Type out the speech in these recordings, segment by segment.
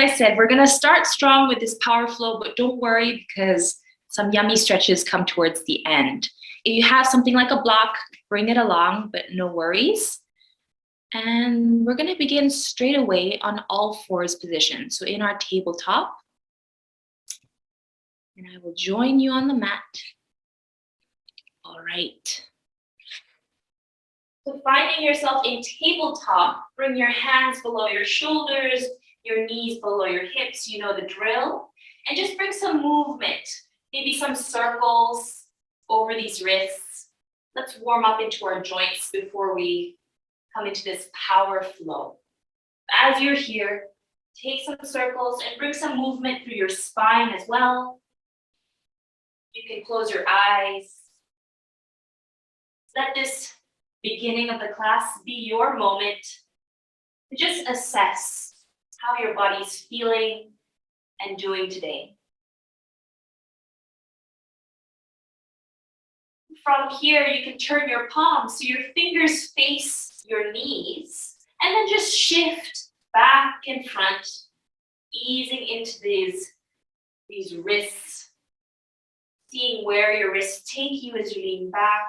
I said, we're gonna start strong with this power flow, but don't worry because some yummy stretches come towards the end. If you have something like a block, bring it along, but no worries. And we're gonna begin straight away on all fours position. So in our tabletop, and I will join you on the mat. All right. So finding yourself in tabletop, bring your hands below your shoulders, your knees below your hips, you know the drill. And just bring some movement, maybe some circles over these wrists. Let's warm up into our joints before we come into this power flow. As you're here, take some circles and bring some movement through your spine as well. You can close your eyes. Let this beginning of the class be your moment to just assess how your body's feeling and doing today. From here, you can turn your palms so your fingers face your knees, and then just shift back and front, easing into these wrists, seeing where your wrists take you as you lean back.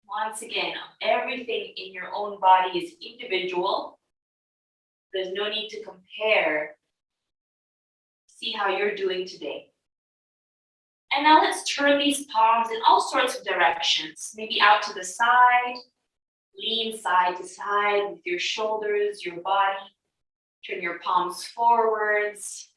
Once again, everything in your own body is individual. There's no need to compare. See how you're doing today. And now let's turn these palms in all sorts of directions. Maybe out to the side, lean side to side with your shoulders, your body. Turn your palms forwards.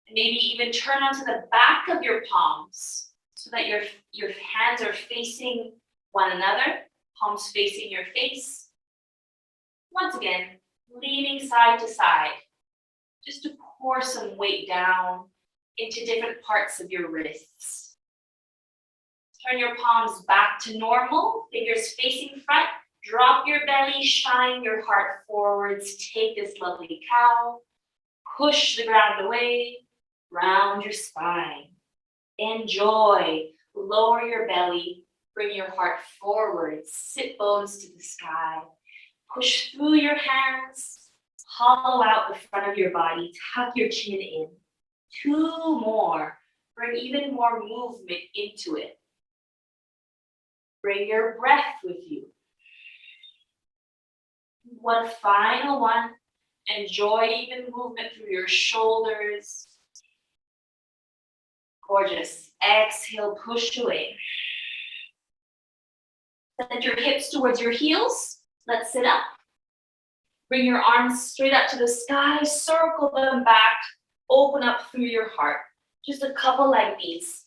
And maybe even turn onto the back of your palms so that your hands are facing one another, palms facing your face. Once again, leaning side to side, just to pour some weight down into different parts of your wrists. Turn your palms back to normal, fingers facing front, drop your belly, shine your heart forwards, take this lovely cow, push the ground away, round your spine. Enjoy, lower your belly, bring your heart forward, sit bones to the sky. Push through your hands, hollow out the front of your body, tuck your chin in. 2 more, bring even more movement into it. Bring your breath with you. One final one, enjoy even movement through your shoulders. Gorgeous, exhale, push away. Send your hips towards your heels. Let's sit up. Bring your arms straight up to the sky. Circle them back. Open up through your heart. Just a couple like these.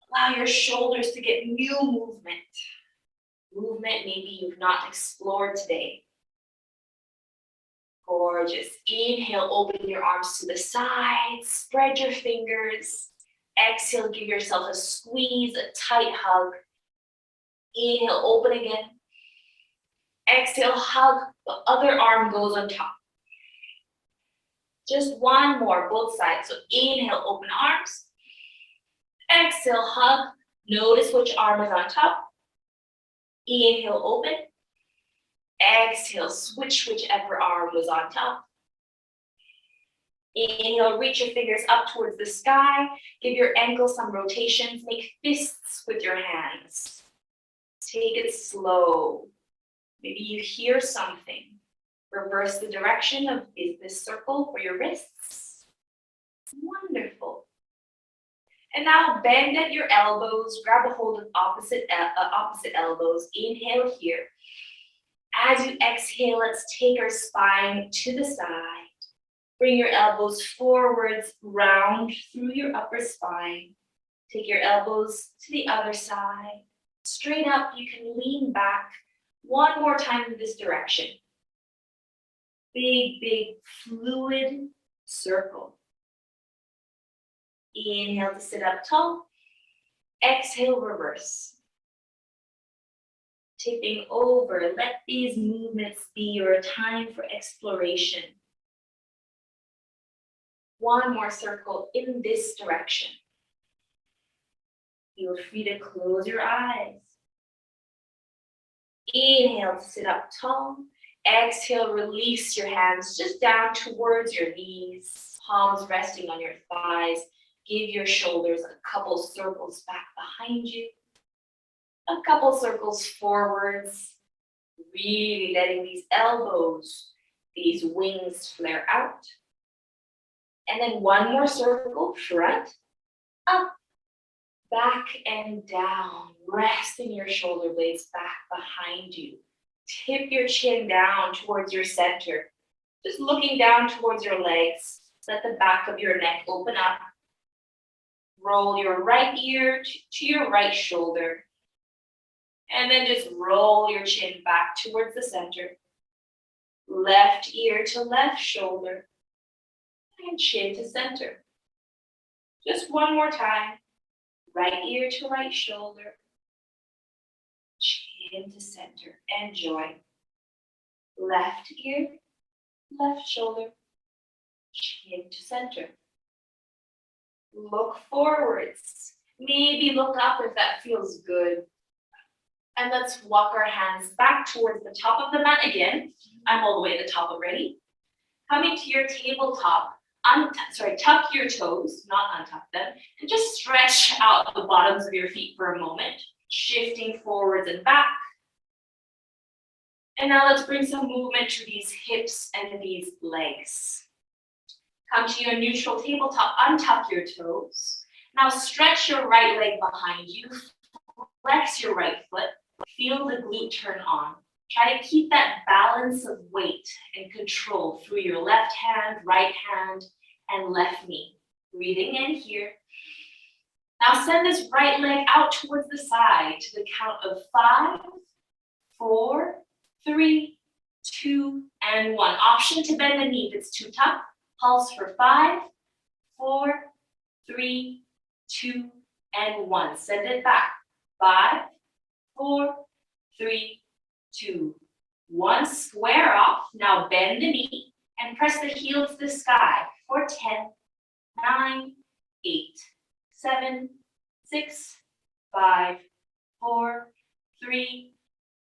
Allow your shoulders to get new movement. Movement maybe you've not explored today. Gorgeous. Inhale, open your arms to the side. Spread your fingers. Exhale, give yourself a squeeze, a tight hug. Inhale, open again. Exhale, hug. The other arm goes on top. Just one more, both sides. So inhale, open arms. Exhale, hug. Notice which arm is on top. Inhale, open. Exhale, switch whichever arm was on top. Inhale, reach your fingers up towards the sky. Give your ankles some rotations. Make fists with your hands. Take it slow. Maybe you hear something. Reverse the direction of this circle for your wrists. Wonderful. And now bend at your elbows. Grab a hold of opposite elbows. Inhale here. As you exhale, let's take our spine to the side. Bring your elbows forwards, round through your upper spine. Take your elbows to the other side. Straight up, you can lean back. One more time in this direction. Big, big, fluid circle. Inhale to sit up tall. Exhale, reverse. Tipping over. Let these movements be your time for exploration. One more circle in this direction. Feel free to close your eyes. Inhale to sit up tall. Exhale, release your hands just down towards your knees, palms resting on your thighs. Give your shoulders a couple circles back behind you, a couple circles forwards, really letting these elbows, these wings flare out. And then one more circle, front, up, back and down, resting your shoulder blades back behind you. Tip your chin down towards your center, just looking down towards your legs. Let the back of your neck open up. Roll your right ear to your right shoulder. And then just roll your chin back towards the center. Left ear to left shoulder. And chin to center. Just one more time. Right ear to right shoulder. Chin to center. Enjoy. Left ear, left shoulder. Chin to center. Look forwards. Maybe look up if that feels good. And let's walk our hands back towards the top of the mat again. I'm all the way at the top already. Coming to your tabletop, tuck your toes, not untuck them, and just stretch out the bottoms of your feet for a moment, shifting forwards and back. And now let's bring some movement to these hips and these legs. Come to your neutral tabletop, untuck your toes. Now stretch your right leg behind you, flex your right foot, feel the glute turn on. Try to keep that balance of weight and control through your left hand, right hand, and left knee. Breathing in here. Now send this right leg out towards the side to the count of 5, 4, 3, 2, and 1. Option to bend the knee if it's too tough. Pulse for 5, 4, 3, 2, and 1. Send it back. 5, 4, 3, 2, 1. Square off. Now bend the knee and press the heel to the sky for 10, 9, 8, 7, 6, 5, 4, 3,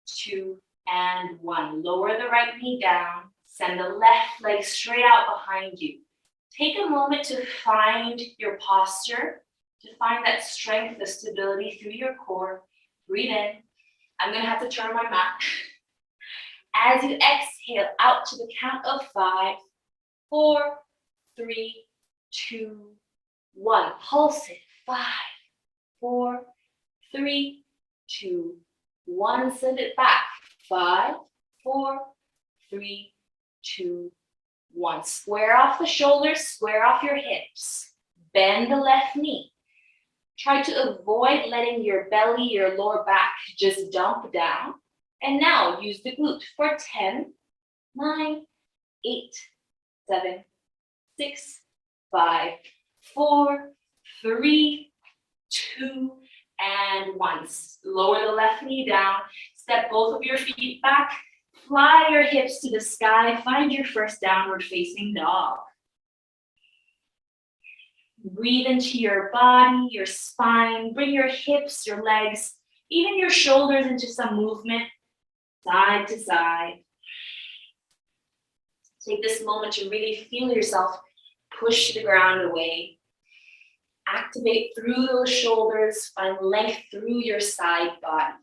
2, and 1. Lower the right knee down. Send the left leg straight out behind you. Take a moment to find your posture, to find that strength, the stability through your core. Breathe in. I'm going to have to turn my mat. As you exhale out to the count of 5, 4, 3, 2, 1. Pulse it. 5, 4, 3, 2, 1. Send it back. 5, 4, 3, 2, 1. Square off the shoulders, square off your hips. Bend the left knee. Try to avoid letting your belly, your lower back just dump down. And now use the glute for 10, 9, 8, 7, 6, 5, 4, 3, 2, and 1. Lower the left knee down. Step both of your feet back. Fly your hips to the sky. Find your first downward facing dog. Breathe into your body, your spine. Bring your hips, your legs, even your shoulders into some movement, side to side. Take this moment to really feel yourself push the ground away. Activate through those shoulders. Find length through your side body.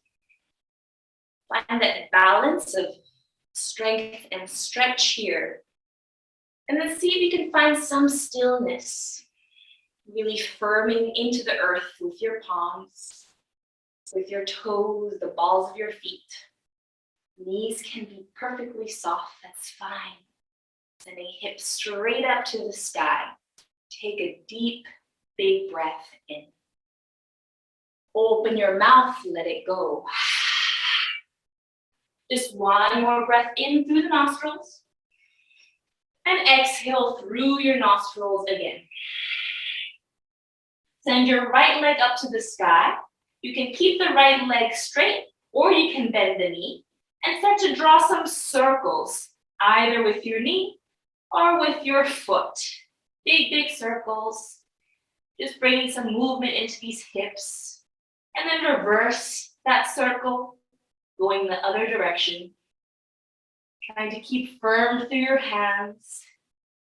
Find that balance of strength and stretch here. And then see if you can find some stillness. Really firming into the earth with your palms, with your toes, the balls of your feet. Knees can be perfectly soft, that's fine. Sending hips straight up to the sky. Take a deep, big breath in. Open your mouth, let it go. Just one more breath in through the nostrils. And exhale through your nostrils again. Send your right leg up to the sky. You can keep the right leg straight, or you can bend the knee and start to draw some circles, either with your knee or with your foot. Big, big circles. Just bringing some movement into these hips. And then reverse that circle, going the other direction. Trying to keep firm through your hands.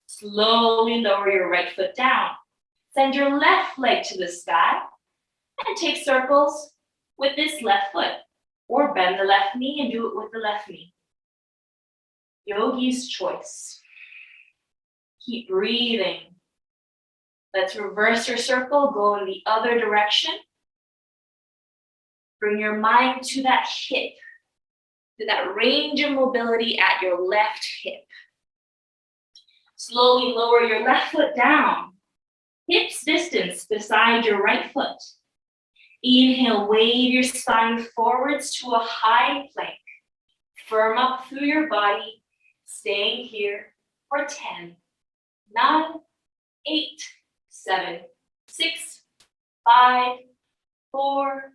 Slowly lower your right foot down. Send your left leg to the sky and take circles with this left foot. Or bend the left knee and do it with the left knee. Yogi's choice. Keep breathing. Let's reverse your circle, go in the other direction. Bring your mind to that hip, to that range of mobility at your left hip. Slowly lower your left foot down, hips distance beside your right foot. Inhale, wave your spine forwards to a high plank. Firm up through your body, staying here for 10, 9, 8, 7, 6, 5, 4,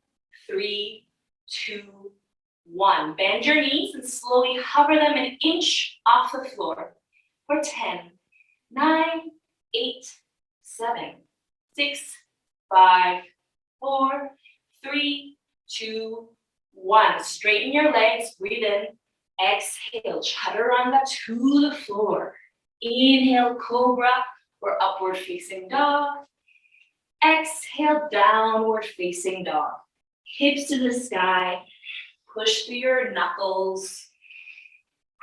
3, 2, 1. Bend your knees and slowly hover them an inch off the floor for 10, 9, 8, 7, 6, 5, 4, 3, 2, 1. Straighten your legs, breathe in. Exhale, chaturanga to the floor. Inhale, cobra or upward facing dog. Exhale, downward facing dog. Hips to the sky. Push through your knuckles.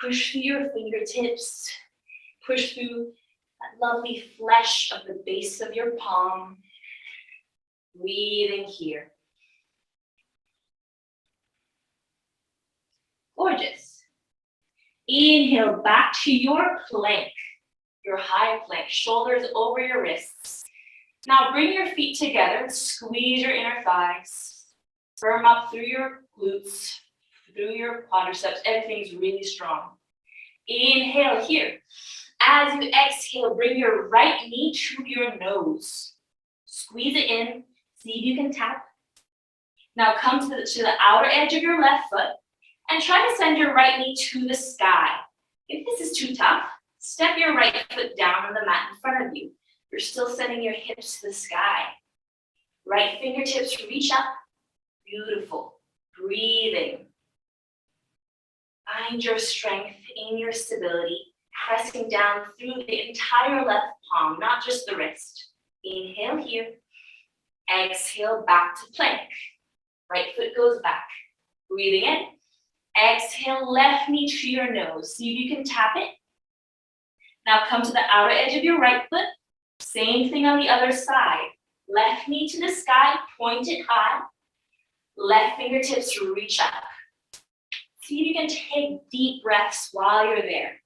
Push through your fingertips. Push through that lovely flesh of the base of your palm. Breathing here. Gorgeous. Inhale back to your plank, your high plank, shoulders over your wrists. Now bring your feet together, squeeze your inner thighs, firm up through your glutes, through your quadriceps, everything's really strong. Inhale here. As you exhale, bring your right knee to your nose. Squeeze it in, see if you can tap. Now come to the outer edge of your left foot and try to send your right knee to the sky. If this is too tough, step your right foot down on the mat in front of you. You're still sending your hips to the sky. Right fingertips reach up. Beautiful. Breathing. Find your strength in your stability, pressing down through the entire left palm, not just the wrist. Inhale here. Exhale back to plank. Right foot goes back. Breathing in. Exhale, left knee to your nose. See if you can tap it. Now come to the outer edge of your right foot. Same thing on the other side. Left knee to the sky, point it high. Left fingertips reach up. See if you can take deep breaths while you're there.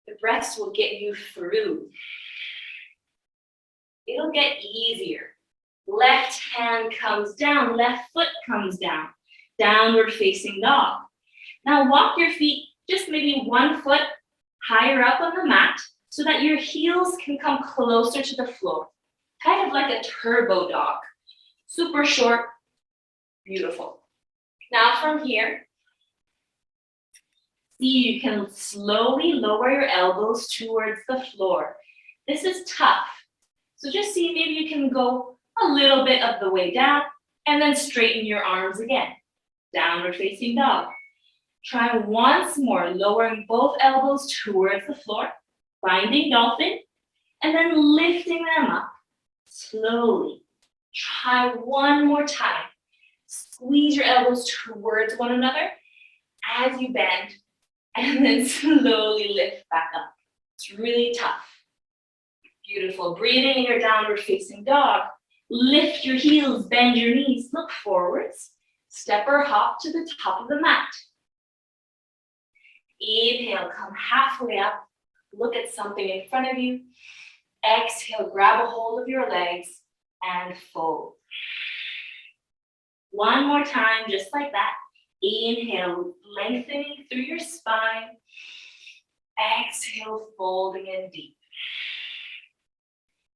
The breaths will get you through. It'll get easier. Left hand comes down, left foot comes down. Downward facing dog. Now walk your feet just maybe 1 foot higher up on the mat so that your heels can come closer to the floor. Kind of like a turbo dog. Super short, beautiful. Now from here, see you can slowly lower your elbows towards the floor. This is tough. So just see maybe you can go a little bit of the way down and then straighten your arms again. Downward facing dog. Try once more, lowering both elbows towards the floor, finding dolphin, and then lifting them up slowly. Try one more time. Squeeze your elbows towards one another as you bend, and then slowly lift back up. It's really tough. Beautiful. Breathing in your downward facing dog. Lift your heels, bend your knees, look forwards. Step or hop to the top of the mat. Inhale, come halfway up. Look at something in front of you. Exhale, grab a hold of your legs and fold. One more time, just like that. Inhale, lengthening through your spine. Exhale, folding in deep.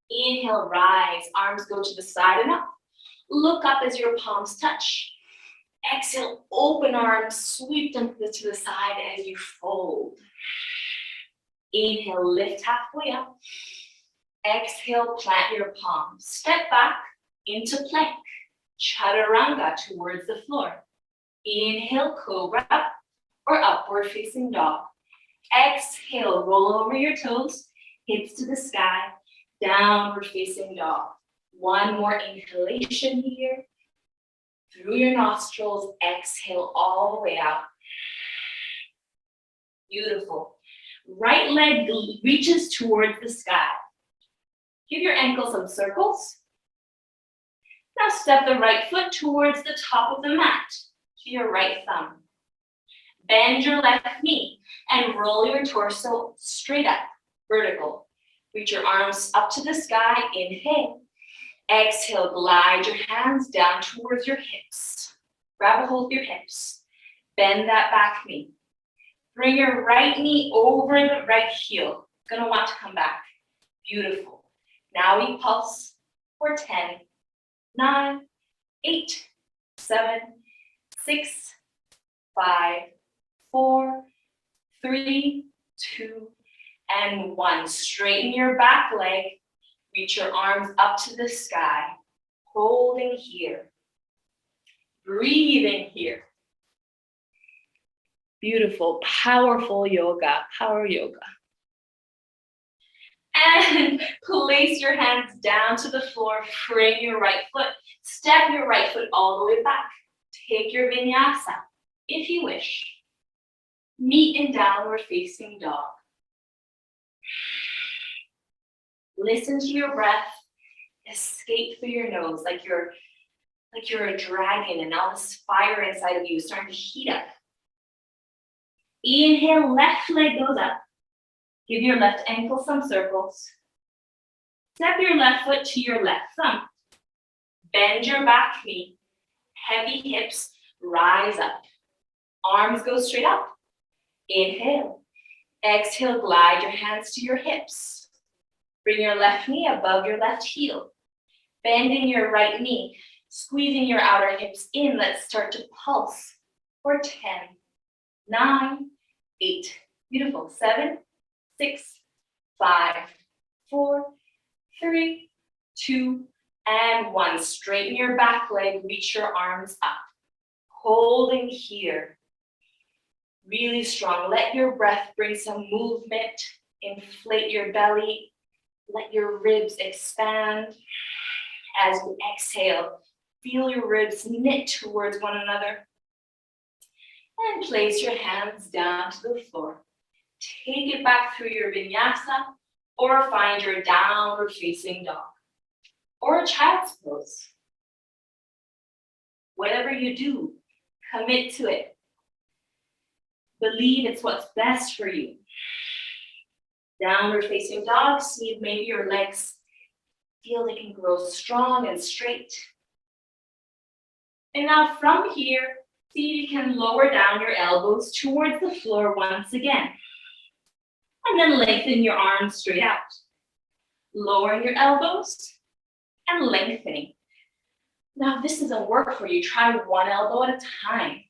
Inhale, rise. Arms go to the side and up. Look up as your palms touch. Exhale, open arms, sweep them to the side as you fold. Inhale, lift halfway up. Exhale, plant your palms. Step back into plank. Chaturanga towards the floor. Inhale, cobra. or upward facing dog. Exhale, roll over your toes, hips to the sky, downward facing dog. One more inhalation here. Through your nostrils, exhale all the way out. Beautiful. Right leg reaches towards the sky. Give your ankle some circles. Now step the right foot towards the top of the mat, to your right thumb. Bend your left knee and roll your torso straight up, vertical. Reach your arms up to the sky, inhale. Exhale, glide your hands down towards your hips. Grab a hold of your hips. Bend that back knee. Bring your right knee over the right heel. Gonna want to come back. Beautiful. Now we pulse for 10, 9, 8, 7, 6, 5, 4, 3, 2, and 1. Straighten your back leg. Reach your arms up to the sky. Holding here. Breathing here. Beautiful, powerful yoga, power yoga. And place your hands down to the floor, frame your right foot, step your right foot all the way back. Take your vinyasa, if you wish. Meet in downward facing dog. Listen to your breath escape through your nose like you're a dragon and all this fire inside of you is starting to heat up. Inhale, left leg goes up. Give your left ankle some circles. Step your left foot to your left thumb. Bend your back knee. Heavy hips rise up. Arms go straight up. Inhale. Exhale, glide your hands to your hips. Bring your left knee above your left heel. Bending your right knee. Squeezing your outer hips in. Let's start to pulse for 10, 9, 8. Beautiful. 7, 6, 5, 4, 3, 2, and 1. Straighten your back leg, reach your arms up. Holding here. Really strong. Let your breath bring some movement. Inflate your belly. Let your ribs expand. As you exhale, feel your ribs knit towards one another. And place your hands down to the floor. Take it back through your vinyasa or find your downward facing dog or a child's pose. Whatever you do, commit to it. Believe it's what's best for you. Downward facing dog, see if maybe your legs feel they can grow strong and straight. And now from here, see if you can lower down your elbows towards the floor once again. And then lengthen your arms straight out. Lowering your elbows and lengthening. Now, if this doesn't work for you, try one elbow at a time.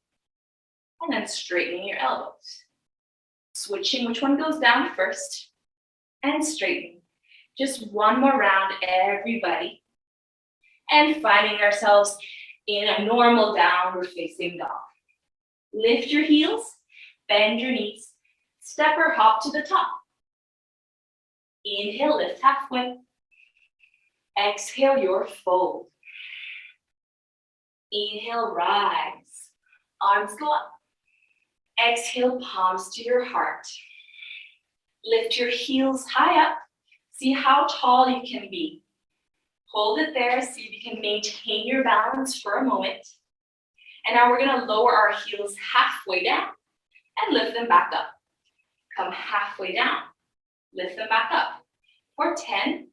And then straightening your elbows. Switching which one goes down first. And straightening. Just one more round, everybody. And finding ourselves in a normal downward facing dog. Lift your heels, bend your knees, step or hop to the top. Inhale, lift halfway. Exhale, your fold. Inhale, rise. Arms go up. Exhale, palms to your heart. Lift your heels high up. See how tall you can be. Hold it there, see if you can maintain your balance for a moment. And now we're gonna lower our heels halfway down and lift them back up. Come halfway down, lift them back up. For 10,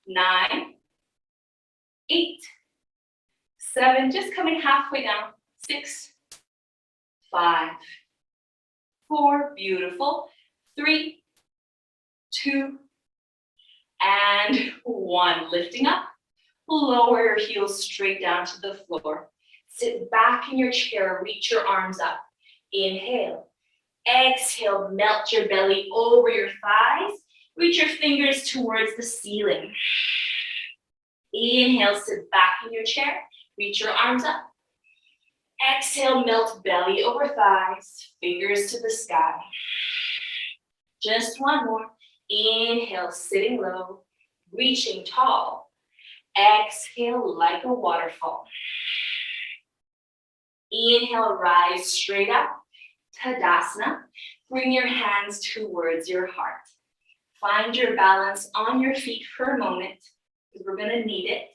9, 8, 7, just coming halfway down. 6, 5, 4, beautiful. 3, 2, and 1. Lifting up, lower your heels straight down to the floor. Sit back in your chair, reach your arms up. Inhale. Exhale, melt your belly over your thighs. Reach your fingers towards the ceiling. Inhale, sit back in your chair, reach your arms up. Exhale, melt belly over thighs, fingers to the sky. Just one more. Inhale, sitting low, reaching tall. Exhale like a waterfall. Inhale, rise straight up. Tadasana. Bring your hands towards your heart. Find your balance on your feet for a moment, because we're gonna need it.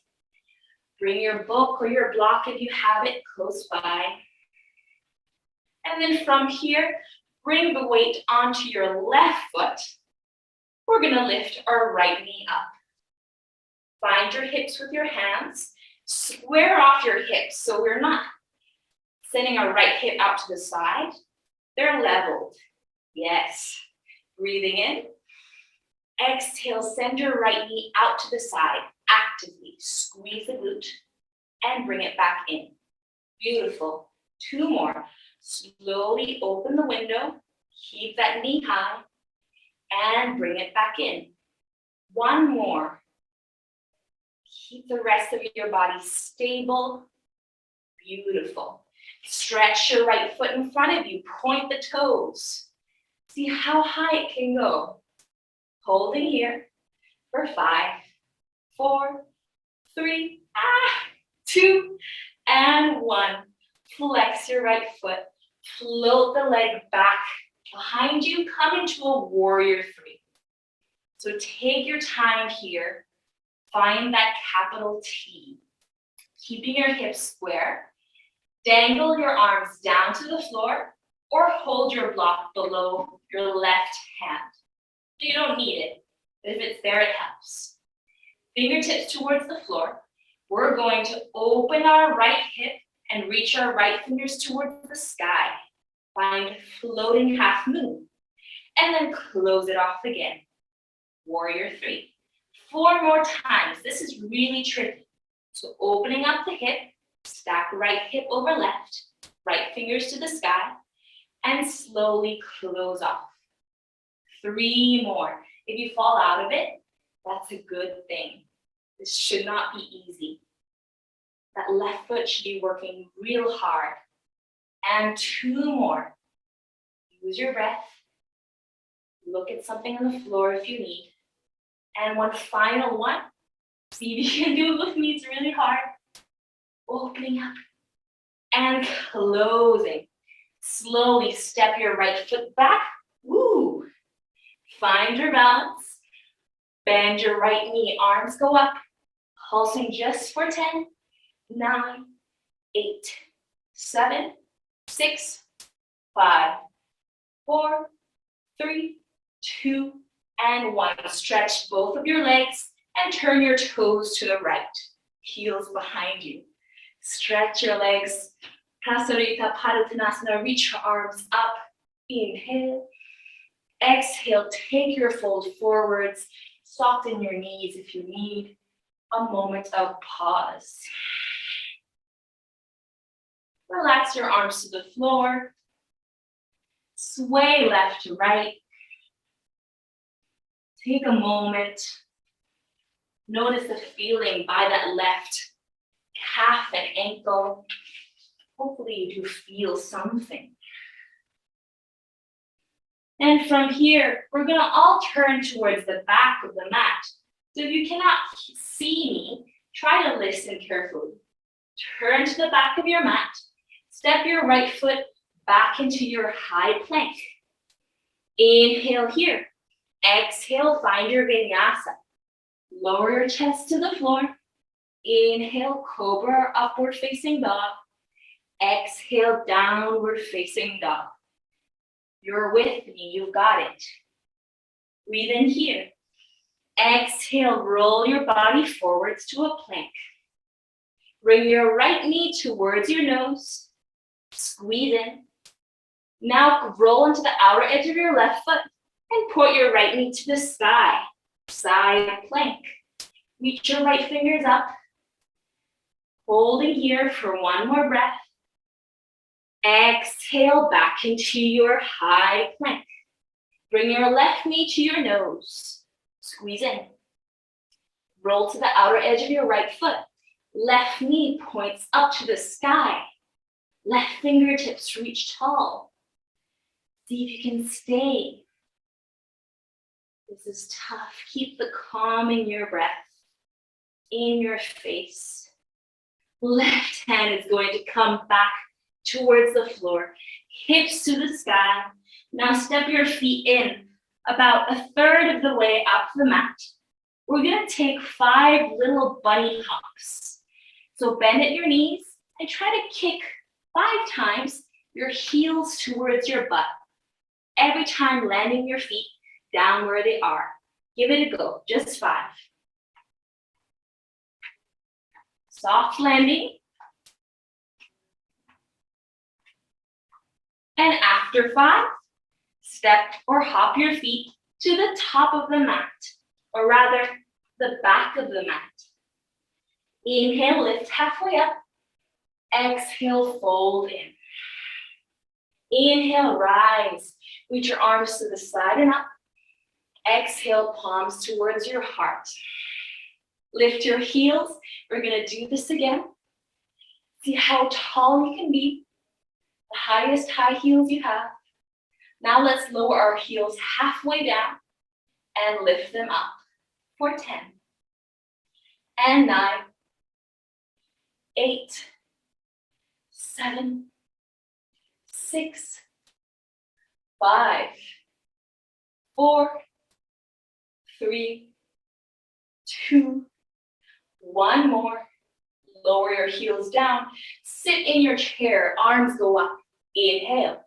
Bring your book or your block if you have it close by. And then from here, bring the weight onto your left foot. We're gonna lift our right knee up. Find your hips with your hands. Square off your hips so we're not sending our right hip out to the side. They're leveled. Yes. Breathing in. Exhale, send your right knee out to the side. Actively squeeze the glute and bring it back in. Beautiful. Two more. Slowly open the window. Keep that knee high and bring it back in. One more. Keep the rest of your body stable. Beautiful. Stretch your right foot in front of you. Point the toes. See how high it can go. Holding here for 5, 4, 3, 2, and 1. Flex your right foot. Float the leg back behind you. Come into a warrior 3. So take your time here. Find that capital T. Keeping your hips square. Dangle your arms down to the floor or hold your block below your left hand. You don't need it, but if it's there, it helps. Fingertips towards the floor. We're going to open our right hip and reach our right fingers towards the sky. Find floating half moon. And then close it off again. Warrior 3. 4 more times. This is really tricky. So opening up the hip, stack right hip over left, right fingers to the sky, and slowly close off. 3 more. If you fall out of it, that's a good thing. This should not be easy. That left foot should be working real hard. And 2 more. Use your breath. Look at something on the floor if you need. And one final one. See if you can do it with me. It's really hard. Opening up and closing. Slowly step your right foot back. Woo! Find your balance. Bend your right knee. Arms go up. Pulsing just for 10, 9, 8, 7, 6, 5, 4, 3, 2, and 1. Stretch both of your legs and turn your toes to the right. Heels behind you. Stretch your legs. Kasarita Padottanasana. Reach your arms up. Inhale. Exhale. Take your fold forwards. Soften your knees if you need. A moment of pause. Relax your arms to the floor. Sway left to right. Take a moment. Notice the feeling by that left calf and ankle. Hopefully you do feel something. And from here, we're going to all turn towards the back of the mat. So if you cannot see me, try to listen carefully. Turn to the back of your mat. Step your right foot back into your high plank. Inhale here. Exhale, find your vinyasa. Lower your chest to the floor. Inhale, cobra, upward facing dog. Exhale, downward facing dog. You're with me, you've got it. Breathe in here. Exhale, roll your body forwards to a plank. Bring your right knee towards your nose. Squeeze in. Now roll into the outer edge of your left foot and point your right knee to the sky. Side plank. Reach your right fingers up. Holding here for one more breath. Exhale back into your high plank. Bring your left knee to your nose. Squeeze in. Roll to the outer edge of your right foot. Left knee points up to the sky. Left fingertips reach tall. See if you can stay. This is tough. Keep the calm in your breath, in your face. Left hand is going to come back towards the floor, hips to the sky. Now step your feet in about a third of the way up the mat. We're gonna take 5 little bunny hops. So bend at your knees and try to kick 5 times your heels towards your butt. Every time landing your feet down where they are. Give it a go, just 5. Soft landing. And after 5, step or hop your feet to the top of the mat, or rather, the back of the mat. Inhale, lift halfway up. Exhale, fold in. Inhale, rise. Reach your arms to the side and up. Exhale, palms towards your heart. Lift your heels. We're gonna do this again. See how tall you can be. The highest high heels you have. Now let's lower our heels halfway down and lift them up for 10. And 9, 8, 7, 6, 5, 4, 3, 2, 1 more. Lower your heels down. Sit in your chair, arms go up. Inhale.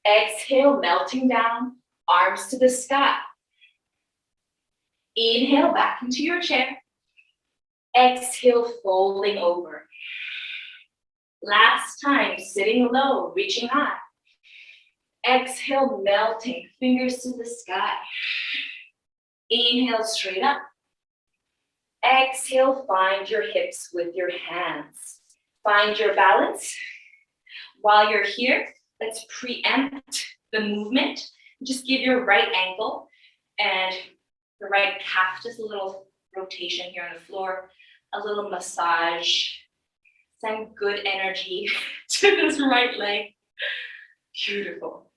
Exhale, melting down, arms to the sky. Inhale, back into your chair. Exhale, folding over. Last time, sitting low, reaching high. Exhale, melting, fingers to the sky. Inhale, straight up. Exhale, find your hips with your hands. Find your balance. While you're here, let's preempt the movement. Just give your right ankle and the right calf just a little rotation here on the floor, a little massage. Send good energy to this right leg. Beautiful.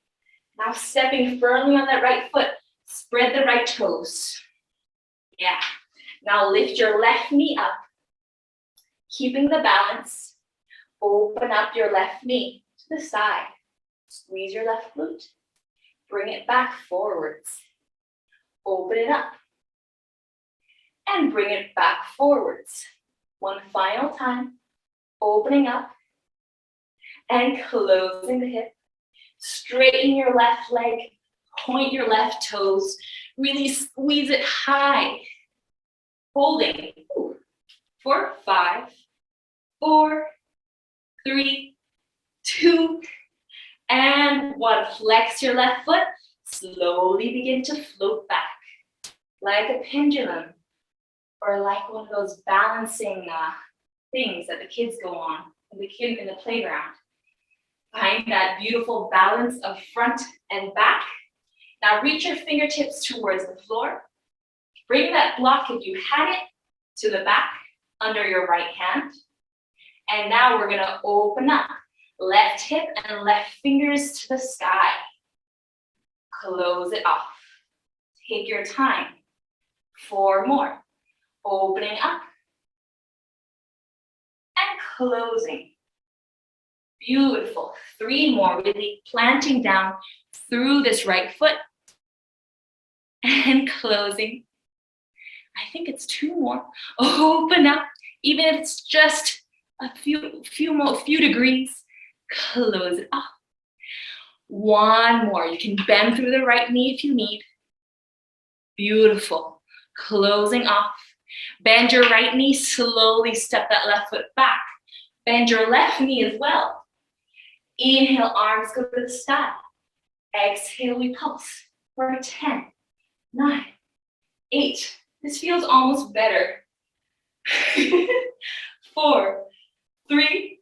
Now stepping firmly on that right foot, spread the right toes. Yeah. Now lift your left knee up, keeping the balance. Open up your left knee to the side. Squeeze your left glute. Bring it back forwards. Open it up. And bring it back forwards. One final time. Opening up and closing the hip. Straighten your left leg. Point your left toes. Really squeeze it high. Holding. For 5, 4, 3, 2, and 1. Flex your left foot. Slowly begin to float back like a pendulum or like one of those balancing things that the kids go on in the playground. Find that beautiful balance of front and back. Now reach your fingertips towards the floor. Bring that block, if you had it, to the back under your right hand. And now we're gonna open up. Left hip and left fingers to the sky. Close it off. Take your time. 4 more. Opening up. And closing. Beautiful. 3 more. Really planting down through this right foot. And closing. I think it's 2 more. Open up. Even if it's just a few degrees. Close it off. 1 more. You can bend through the right knee if you need. Beautiful. Closing off. Bend your right knee. Slowly step that left foot back. Bend your left knee as well. Inhale, arms go to the sky. Exhale, we pulse for 10, 9, 8. This feels almost better. 4, 3,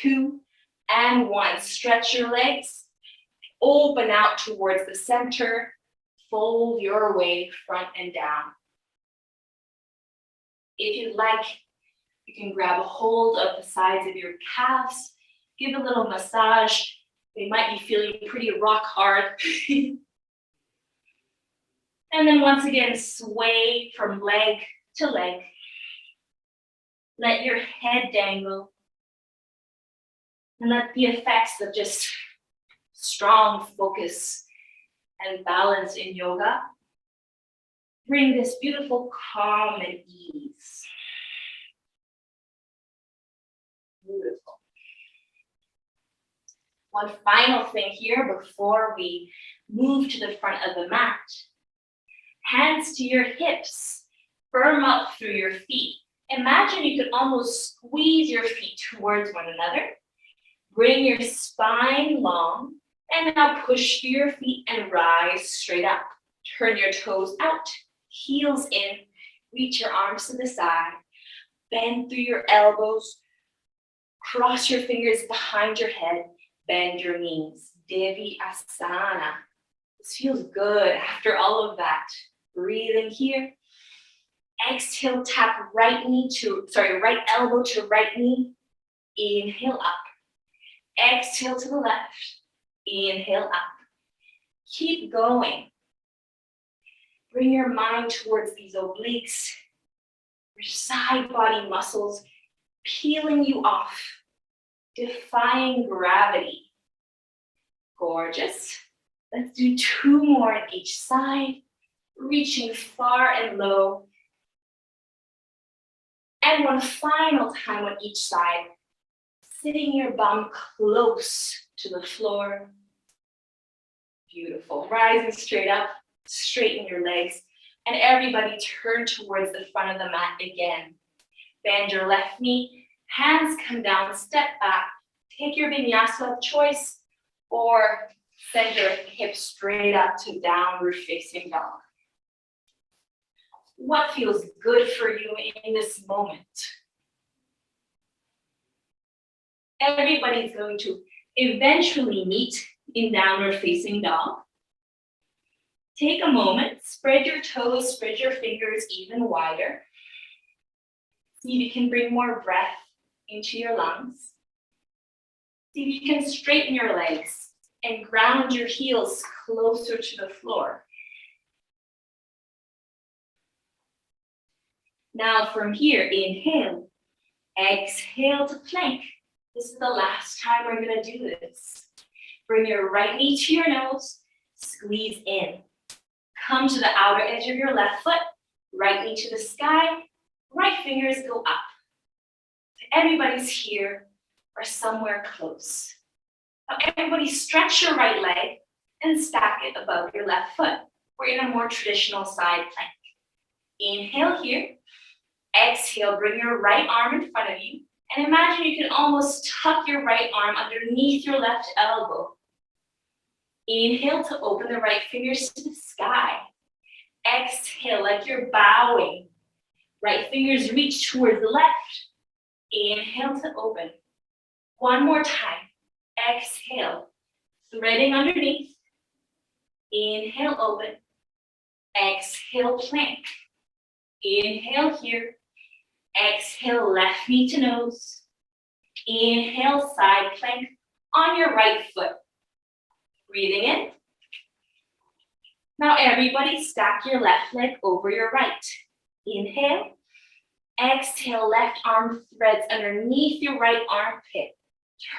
2, and 1. Stretch your legs. Open out towards the center. Fold your way front and down. If you'd like, you can grab a hold of the sides of your calves. Give a little massage. They might be feeling pretty rock hard. And then once again, sway from leg to leg. Let your head dangle. And let the effects of just strong focus and balance in yoga bring this beautiful calm and ease. Beautiful. One final thing here before we move to the front of the mat. Hands to your hips, firm up through your feet. Imagine you could almost squeeze your feet towards one another. Bring your spine long, and now push through your feet and rise straight up. Turn your toes out, heels in, reach your arms to the side, bend through your elbows, cross your fingers behind your head, bend your knees. Devi Asana. This feels good after all of that. Breathing here. Exhale, tap right elbow to right knee. Inhale up. Exhale to the left. Inhale up. Keep going. Bring your mind towards these obliques, your side body muscles, peeling you off, defying gravity. Gorgeous. Let's do 2 more on each side, reaching far and low. And one final time on each side, sitting your bum close to the floor. Beautiful. Rising straight up, straighten your legs, and everybody turn towards the front of the mat again. Bend your left knee, hands come down, step back, take your vinyasa of choice, or send your hips straight up to downward facing dog. What feels good for you in this moment? Everybody's going to eventually meet in downward facing dog. Take a moment, spread your toes, spread your fingers even wider. See if you can bring more breath into your lungs. See if you can straighten your legs and ground your heels closer to the floor. Now from here, inhale, exhale to plank. This is the last time we're gonna do this. Bring your right knee to your nose, squeeze in. Come to the outer edge of your left foot, right knee to the sky, right fingers go up. Everybody's here or somewhere close. Now everybody stretch your right leg and stack it above your left foot. We're in a more traditional side plank. Inhale here. Exhale, bring your right arm in front of you. And imagine you can almost tuck your right arm underneath your left elbow. Inhale to open the right fingers to the sky. Exhale like you're bowing. Right fingers reach towards the left. Inhale to open. One more time. Exhale, threading underneath. Inhale, open. Exhale, plank. Inhale here. Exhale, left knee to nose. Inhale, side plank on your right foot. Breathing in. Now everybody stack your left leg over your right. Inhale. Exhale, left arm threads underneath your right armpit.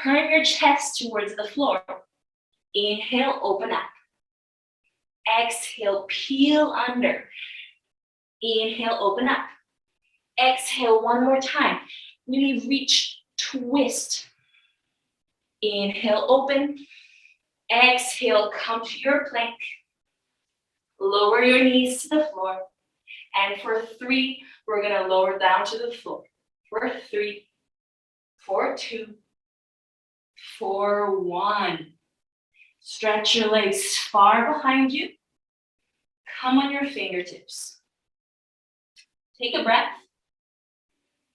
Turn your chest towards the floor. Inhale, open up. Exhale, peel under. Inhale, open up. Exhale one more time. Really reach, twist. Inhale, open. Exhale, come to your plank. Lower your knees to the floor. And for 3, we're gonna lower down to the floor. For 3, for 2, for 1. Stretch your legs far behind you. Come on your fingertips. Take a breath.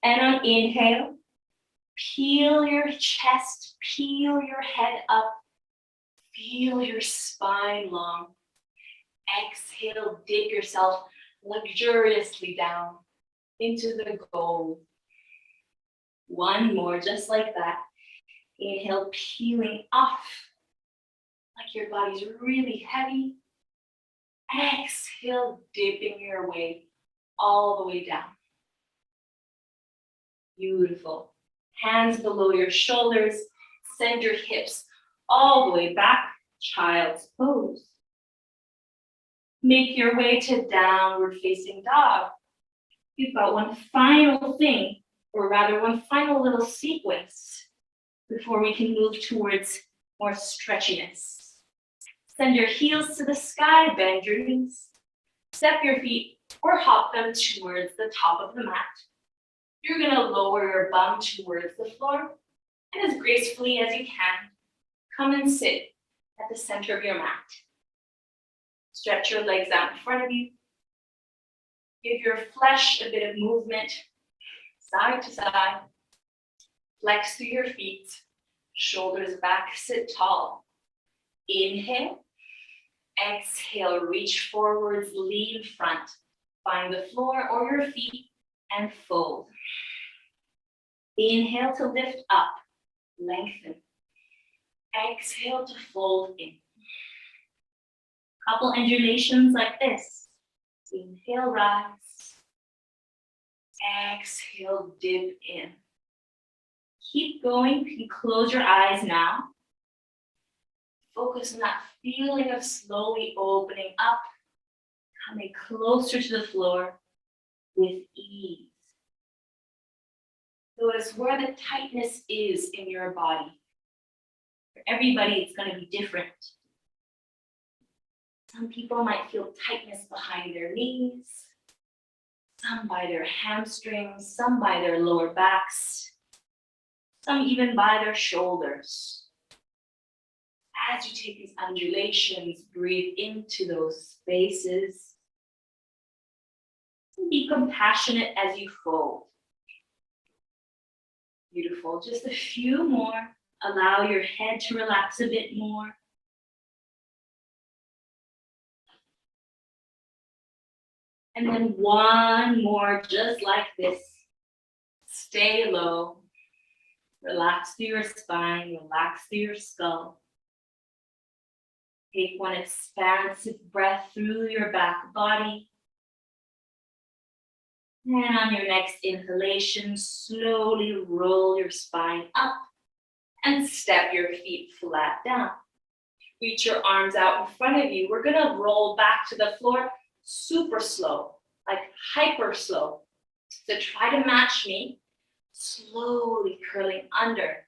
And on inhale, peel your chest, peel your head up. Feel your spine long. Exhale, dig yourself luxuriously down into the gold. One more, just like that. Inhale, peeling off, like your body's really heavy. Exhale, dipping your way all the way down. Beautiful. Hands below your shoulders. Send your hips all the way back. Child's pose. Make your way to downward facing dog. You've got one final thing, or rather one final little sequence before we can move towards more stretchiness. Send your heels to the sky, bend your knees. Step your feet or hop them towards the top of the mat. You're gonna lower your bum towards the floor, and as gracefully as you can, come and sit at the center of your mat. Stretch your legs out in front of you. Give your flesh a bit of movement, side to side. Flex through your feet, shoulders back, sit tall. Inhale. Exhale, reach forwards, lean front. Find the floor or your feet and fold. Inhale to lift up, lengthen. Exhale to fold in. Couple undulations like this. Inhale, rise. Exhale, dip in. Keep going. You can close your eyes now. Focus on that feeling of slowly opening up, coming closer to the floor with ease. Notice where the tightness is in your body. For everybody, it's going to be different. Some people might feel tightness behind their knees, some by their hamstrings, some by their lower backs, some even by their shoulders. As you take these undulations, breathe into those spaces. Be compassionate as you fold. Beautiful. Just a few more. Allow your head to relax a bit more. And then one more, just like this. Stay low. Relax through your spine, relax through your skull. Take one expansive breath through your back body. And on your next inhalation, slowly roll your spine up and step your feet flat down. Reach your arms out in front of you. We're gonna roll back to the floor super slow, like hyper slow. So try to match me, slowly curling under.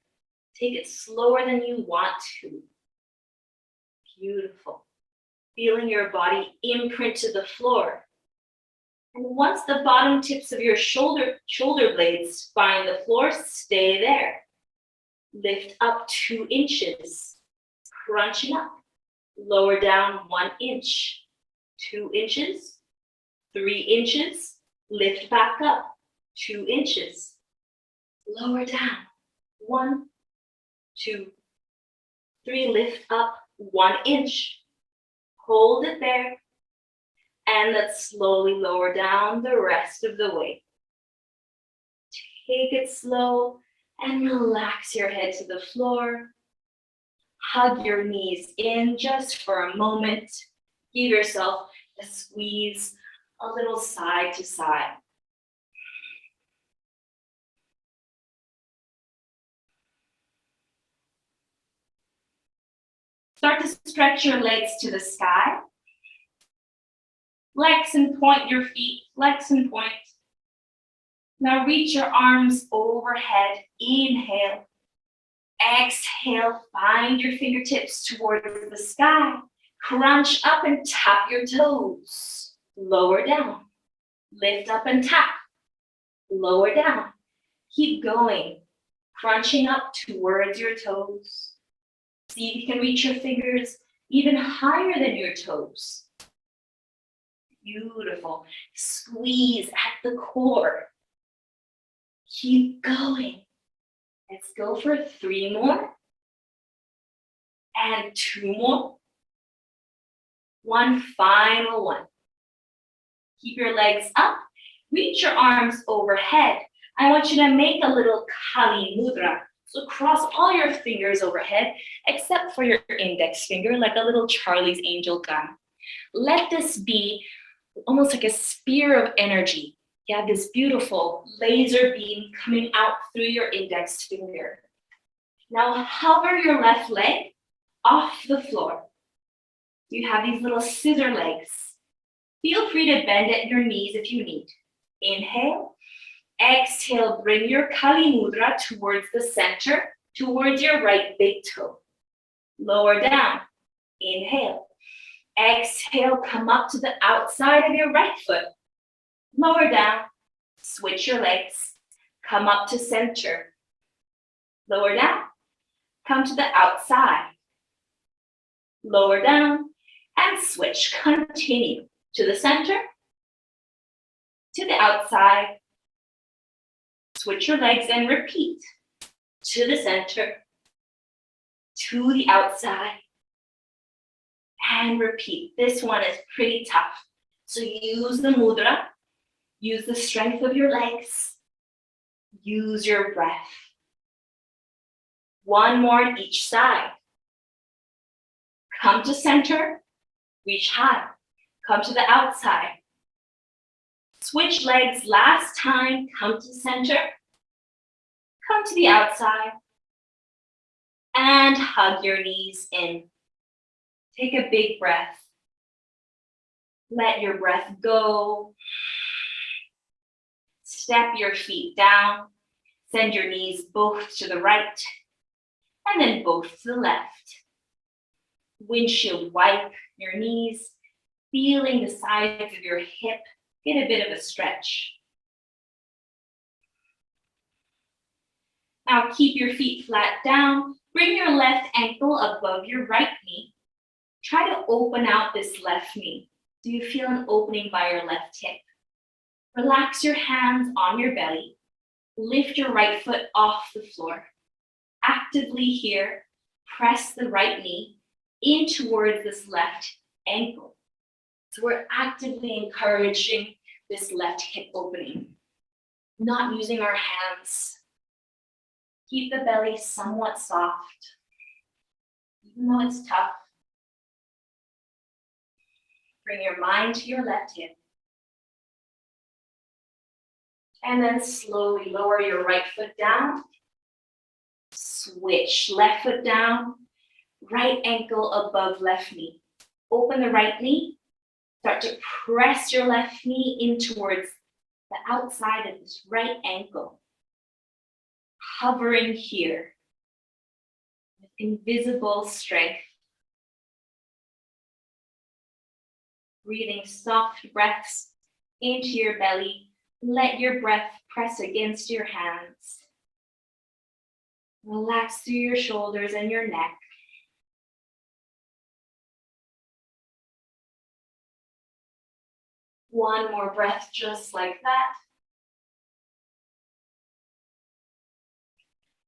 Take it slower than you want to. Beautiful. Feeling your body imprint to the floor. And once the bottom tips of your shoulder blades find the floor, stay there. Lift up 2 inches. Crunching up. Lower down 1 inch. 2 inches. 3 inches. Lift back up. 2 inches. Lower down. 1, 2, 3. Lift up 1 inch. Hold it there. And let's slowly lower down the rest of the way. Take it slow and relax your head to the floor. Hug your knees in just for a moment. Give yourself a squeeze, a little side to side. Start to stretch your legs to the sky. Flex and point your feet, flex and point. Now reach your arms overhead. Inhale. Exhale, find your fingertips towards the sky. Crunch up and tap your toes. Lower down. Lift up and tap. Lower down. Keep going. Crunching up towards your toes. See if you can reach your fingers even higher than your toes. Beautiful. Squeeze at the core. Keep going. Let's go for 3 more. And 2 more. One final one. Keep your legs up. Reach your arms overhead. I want you to make a little Kali Mudra. So cross all your fingers overhead, except for your index finger, like a little Charlie's Angel gun. Let this be almost like a spear of energy. You have this beautiful laser beam coming out through your index finger. Now hover your left leg off the floor. You have these little scissor legs. Feel free to bend at your knees if you need. Inhale. Exhale, bring your Kali Mudra towards the center, towards your right big toe. Lower down. Inhale. Exhale, come up to the outside of your right foot. Lower down. Switch your legs. Come up to center. Lower down. Come to the outside. Lower down and switch. Continue to the center, to the outside. Switch your legs and repeat. To the center, to the outside, and repeat. This one is pretty tough. So use the mudra, use the strength of your legs, use your breath. One more on each side. Come to center, reach high. Come to the outside. Switch legs last time, come to center, come to the outside, and hug your knees in. Take a big breath. Let your breath go. Step your feet down. Send your knees both to the right, and then both to the left. Windshield wipe your knees, feeling the sides of your hip. Get a bit of a stretch. Now keep your feet flat down. Bring your left ankle above your right knee. Try to open out this left knee. Do you feel an opening by your left hip? Relax your hands on your belly. Lift your right foot off the floor. Actively here, press the right knee in towards this left ankle. So we're actively encouraging this left hip opening, not using our hands. Keep the belly somewhat soft, even though it's tough. Bring your mind to your left hip. And then slowly lower your right foot down. Switch, left foot down, right ankle above left knee. Open the right knee. Start to press your left knee in towards the outside of this right ankle. Hovering here with invisible strength. Breathing soft breaths into your belly. Let your breath press against your hands. Relax through your shoulders and your neck. One more breath just like that.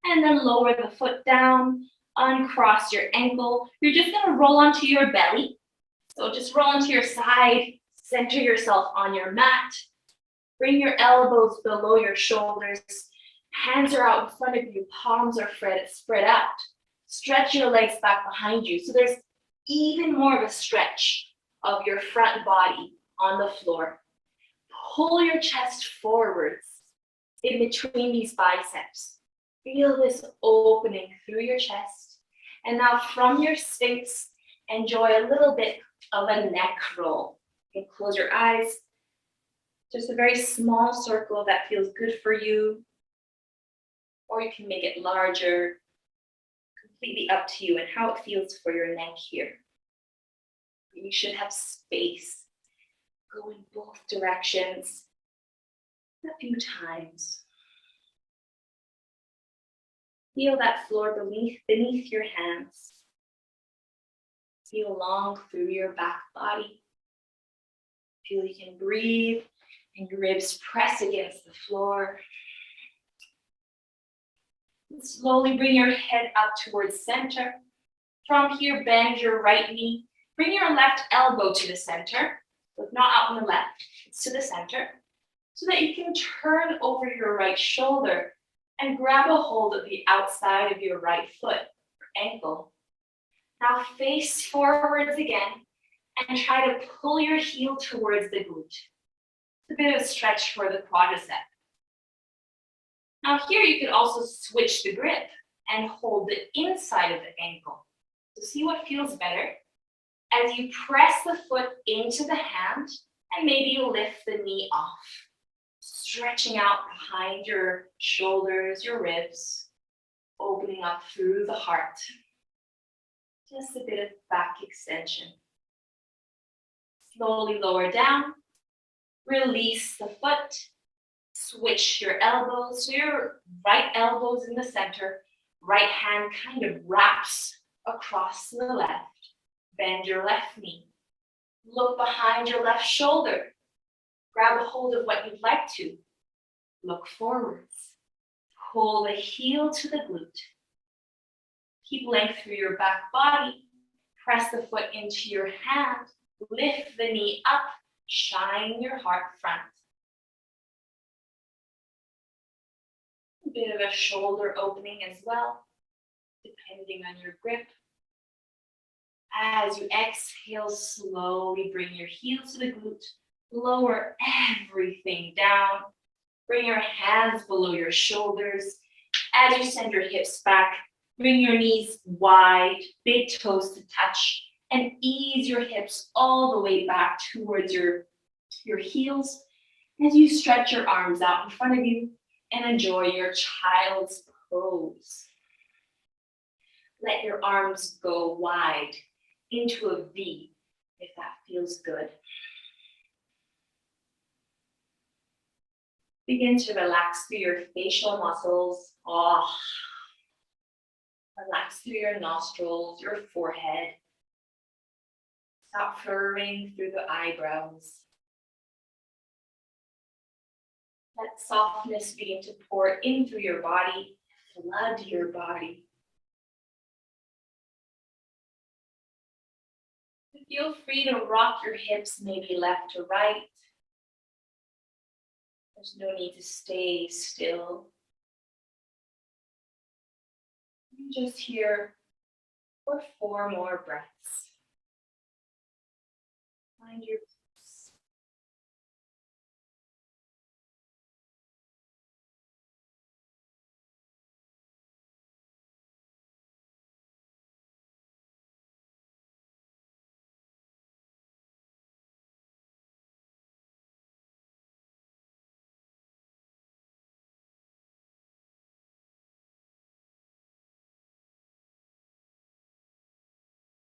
And then lower the foot down, uncross your ankle. You're just gonna roll onto your belly. So just roll onto your side, center yourself on your mat. Bring your elbows below your shoulders. Hands are out in front of you, palms are spread out. Stretch your legs back behind you. So there's even more of a stretch of your front body on the floor. Pull your chest forwards in between these biceps. Feel this opening through your chest. And now from your Sphinx, enjoy a little bit of a neck roll. You can close your eyes. Just a very small circle that feels good for you. Or you can make it larger. Completely up to you and how it feels for your neck here. You should have space. Go in both directions a few times. Feel that floor beneath your hands. Feel long through your back body. Feel you can breathe and your ribs press against the floor. And slowly bring your head up towards center. From here, bend your right knee. Bring your left elbow to the center. So it's not out on the left, it's to the center. So that you can turn over your right shoulder And grab a hold of the outside of your right foot or ankle. Now face forwards again and try to pull your heel towards the glute. It's a bit of a stretch for the quadricep. Now here you can also switch the grip and hold the inside of the ankle. So see what feels better. As you press the foot into the hand and maybe you lift the knee off. Stretching out behind your shoulders, your ribs, opening up through the heart. Just a bit of back extension. Slowly lower down, release the foot, switch your elbows. So your right elbow's in the center, right hand kind of wraps across to the left. Bend your left knee. Look behind your left shoulder. Grab a hold of what you'd like to. Look forwards. Pull the heel to the glute. Keep length through your back body. Press the foot into your hand. Lift the knee up. Shine your heart front. A bit of a shoulder opening as well, depending on your grip. As you exhale, slowly bring your heel to the glute. Lower everything down. Bring your hands below your shoulders. As you send your hips back, bring your knees wide, big toes to touch, and ease your hips all the way back towards your heels as you stretch your arms out in front of you and enjoy your child's pose. Let your arms go wide into a V if that feels good. Begin to relax through your facial muscles. Relax through your nostrils, your forehead. Stop furrowing through the eyebrows. Let softness begin to pour in through your body, flood your body. Feel free to rock your hips, maybe left to right. There's no need to stay still. Just here for 4 more breaths. Find your peace.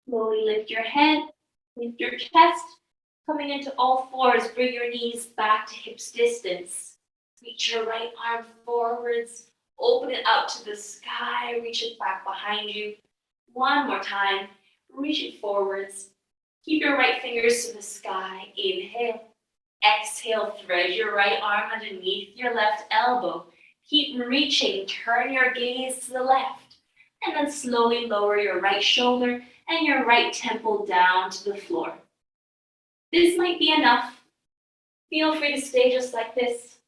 Slowly lift your head, lift your chest. Coming into all fours, bring your knees back to hips distance. Reach your right arm forwards, open it up to the sky, reach it back behind you. One more time, reach it forwards. Keep your right fingers to the sky, inhale. Exhale, thread your right arm underneath your left elbow. Keep reaching, turn your gaze to the left. And then slowly lower your right shoulder and your right temple down to the floor. This might be enough. Feel free to stay just like this.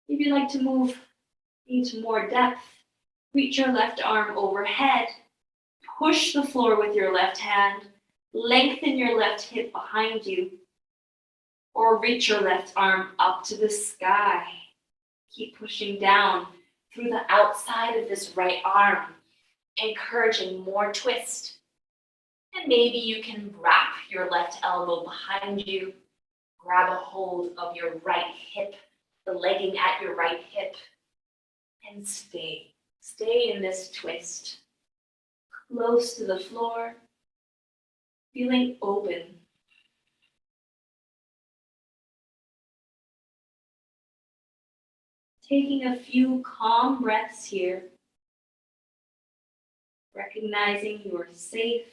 If you'd like to move into more depth, reach your left arm overhead. Push the floor with your left hand. Lengthen your left hip behind you. Or reach your left arm up to the sky. Keep pushing down through the outside of this right arm, encouraging more twist. And maybe you can wrap your left elbow behind you, grab a hold of your right hip, the legging at your right hip, and stay. Stay in this twist, close to the floor, feeling open. Taking a few calm breaths here, recognizing you're safe.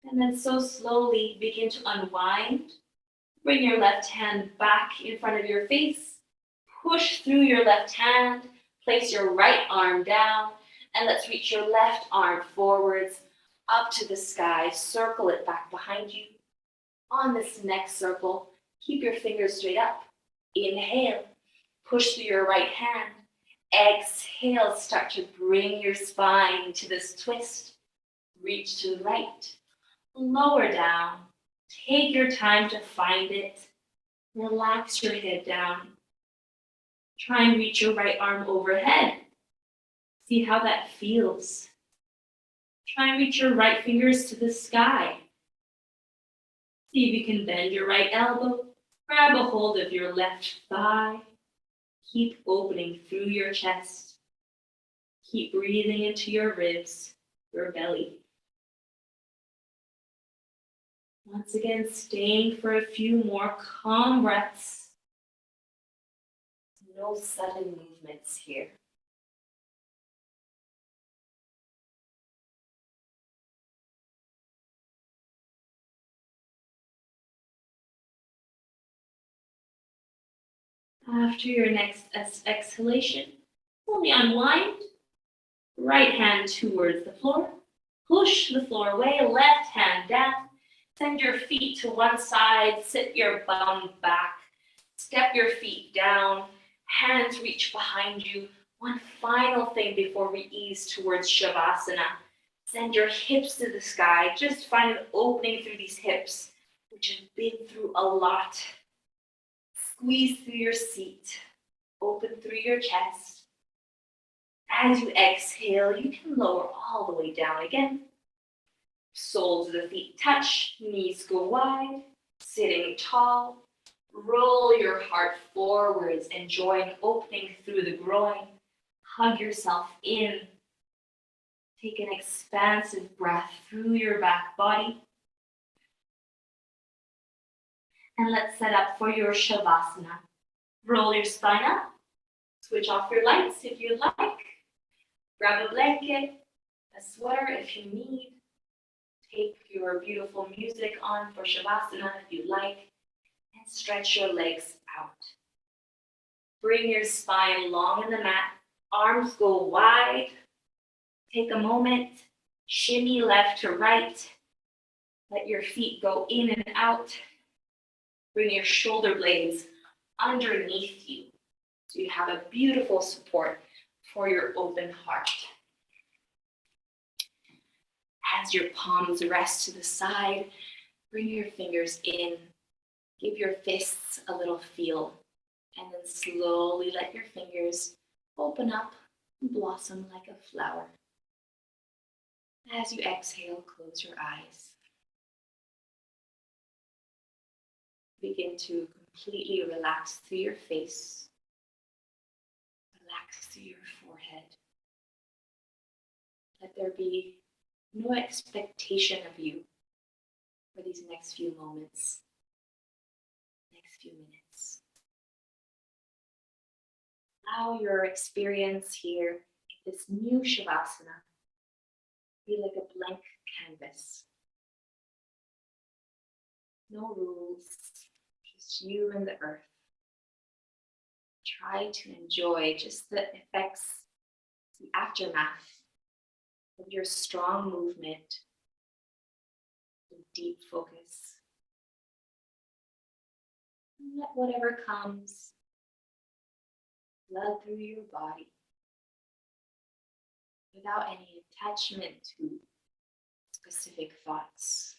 And then so slowly begin to unwind. Bring your left hand back in front of your face. Push through your left hand. Place your right arm down. And let's reach your left arm forwards up to the sky. Circle it back behind you. On this next circle, Keep your fingers straight up. Inhale, push through your right hand. Exhale, start to bring your spine to this twist. Reach to the right, lower down. Take your time to find it. Relax your head down. Try and reach your right arm overhead. See how that feels. Try and reach your right fingers to the sky. See if you can bend your right elbow. Grab a hold of your left thigh. Keep opening through your chest. Keep breathing into your ribs, your belly. Once again, staying for a few more calm breaths. No sudden movements here. After your next exhalation, only unwind. Right hand towards the floor. Push the floor away, left hand down. Send your feet to one side, sit your bum back. Step your feet down, hands reach behind you. One final thing before we ease towards Shavasana. Send your hips to the sky. Just find an opening through these hips, which have been through a lot. Squeeze through your seat. Open through your chest. As you exhale, you can lower all the way down again. Soles of the feet touch, knees go wide, sitting tall. Roll your heart forwards, enjoy an opening through the groin. Hug yourself in. Take an expansive breath through your back body. And let's set up for your Shavasana. Roll your spine up. Switch off your lights if you like. Grab a blanket, a sweater if you need. Take your beautiful music on for Shavasana if you like. And stretch your legs out. Bring your spine long in the mat. Arms go wide. Take a moment. Shimmy left to right. Let your feet go in and out. Bring your shoulder blades underneath you so you have a beautiful support for your open heart. As your palms rest to the side, bring your fingers in. Give your fists a little feel, and then slowly let your fingers open up and blossom like a flower. As you exhale, close your eyes. Begin to completely relax through your face. Relax through your forehead. Let there be no expectation of you for these next few moments, next few minutes. Allow your experience here in this new Shavasana be like a blank canvas. No rules, just you and the earth. Try to enjoy just the effects, the aftermath of your strong movement, and deep focus. And let whatever comes flood through your body without any attachment to specific thoughts.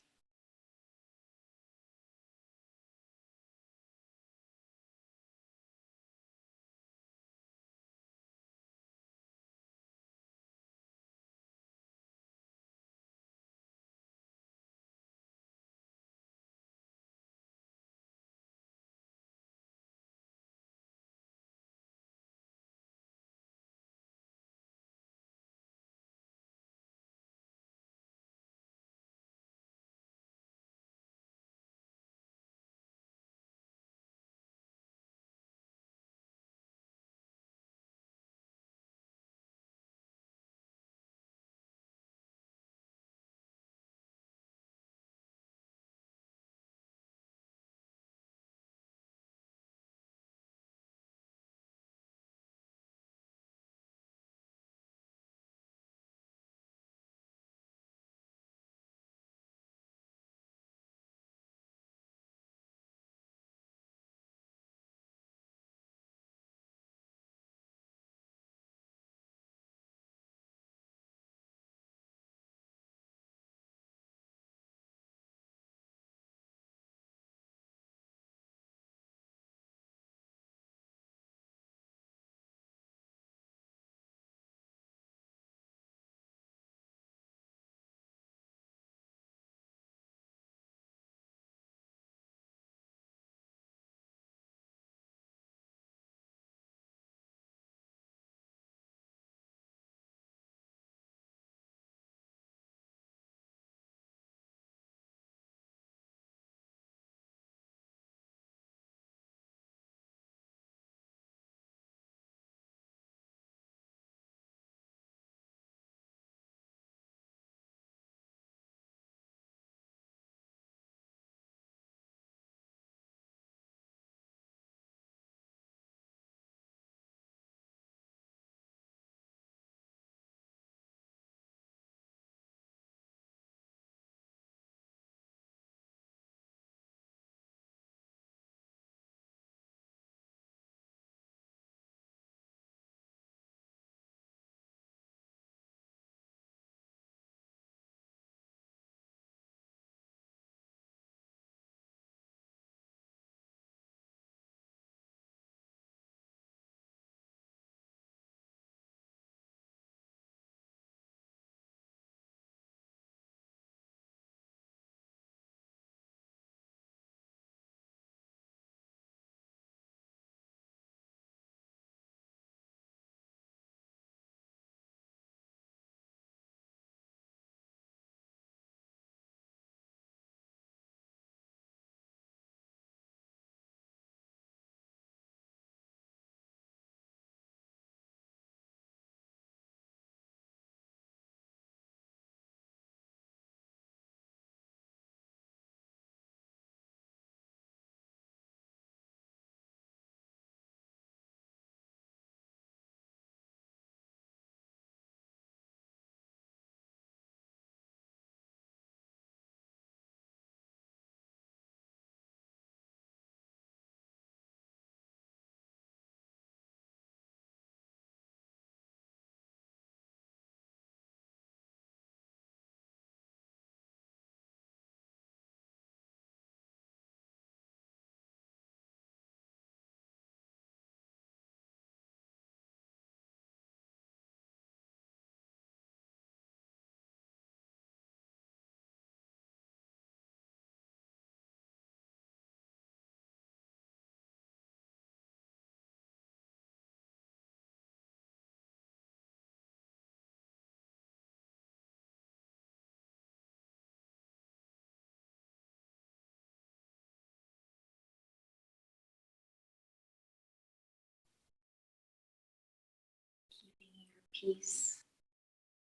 peace,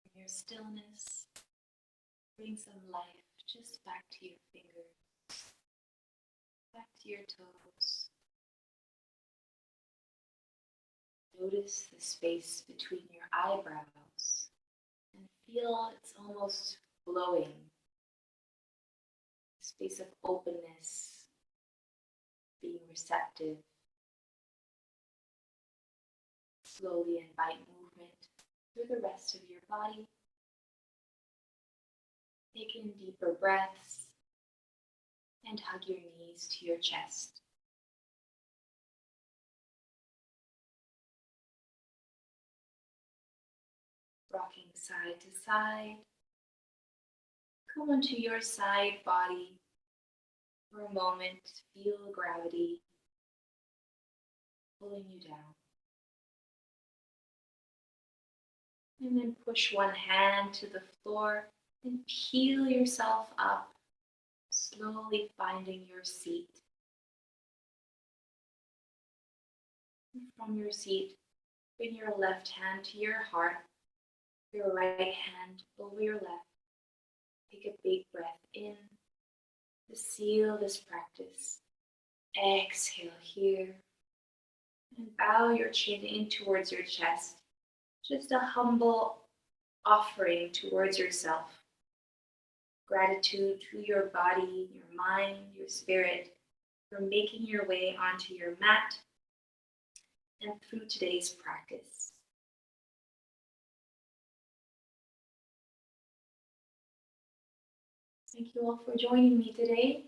from your stillness. Bring some life just back to your fingers, back to your toes. Notice the space between your eyebrows and feel it's almost glowing. Space of openness, being receptive. Slowly invite movement through the rest of your body. Take in deeper breaths and hug your knees to your chest. Rocking side to side. Come onto your side body for a moment. Feel gravity pulling you down. And then push one hand to the floor and peel yourself up, slowly finding your seat. And from your seat, bring your left hand to your heart, your right hand over your left. Take a big breath in to seal this practice. Exhale here and bow your chin in towards your chest. Just a humble offering towards yourself. Gratitude to your body, your mind, your spirit for making your way onto your mat and through today's practice. Thank you all for joining me today.